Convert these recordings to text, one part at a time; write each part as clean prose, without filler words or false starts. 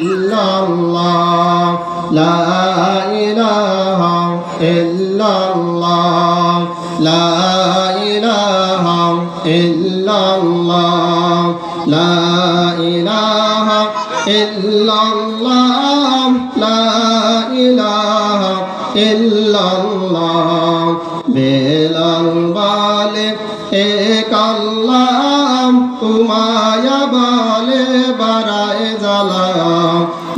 illallah, la ilaha illallah, la ilaha illallah, la ilaha illallah, la ilaha illallah. Belal বলে এক আল্লাহ, Umeå বলে বারায়ে জালা।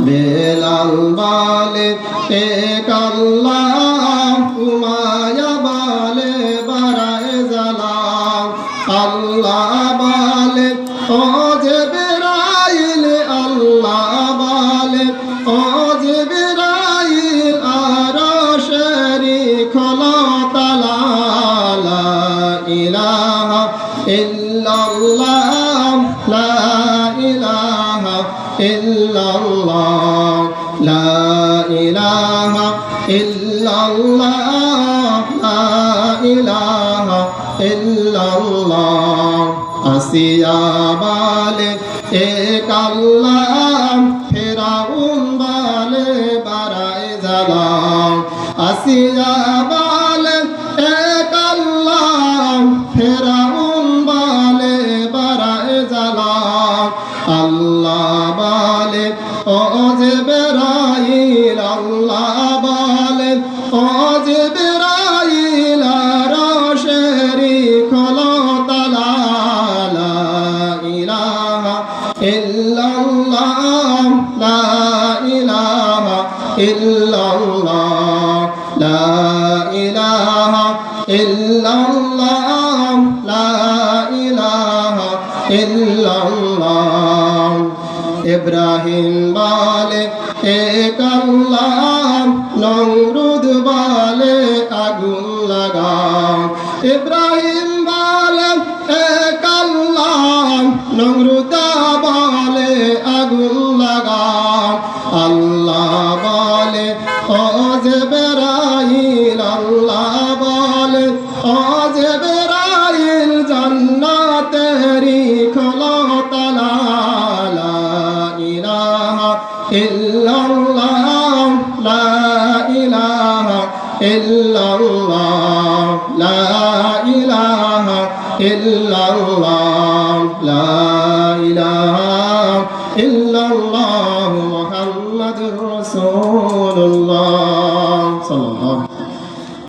বেলাল বলে এক আল্লাহ, উমায়া বলে বারায়ে জালা। আল্লাহ বলে ও জিবরাইল, আল্লাহ বলে ও জিবরাইল, আরশেরি খোলো তালা। লা ইলাহা ইল্লাল্লাহ, লা ইলাহা ইল্লাল্লাহ, লা ইলাহা ইল্লাল্লাহ, লা ইলাহা ইল্লাল্লাহ। আসিয়া বলে এক আল্লাহ, ফিরাউন বলে বারায়ে জালা। আসিয়া বলে এক আল্লাহ, ফিরাউন বলে বারায়ে জালা। আল্লাহ বলে ও জিবরাইল, আল্লাহ বলে ও জিবরাইল, আরশেরি খোলো তালা। লা ইলাহা ইল্লাল্লাহ, লা ইলাহা ইল্লাল্লাহ, লা ইলাহা ইল্লাল্লাহ, লা ইলাহা ইল্লাল্লাহ। ইব্রাহিম বলে এক আল্লাহ, নমরুদ বলে আগুন লাগাও। ইব্রাহিম বলে এক আল্লাহ, নমরুদ বলে আগুন লাগাও। আল্লাহ বলে ও জিবরাইল, আল্লাহ বলে ও জিবরাইল, জান্নাতেরি খোলো তালা। লা ইলাহা ইল্লাল্লাহ, লা ইলাহা ইল্লাল্লাহ, লা ইলাহা ইল্লাল্লাহ, লা ইলাহা ইল্লাল্লাহ, মুহাম্মাদুর রাসূলুল্লাহ।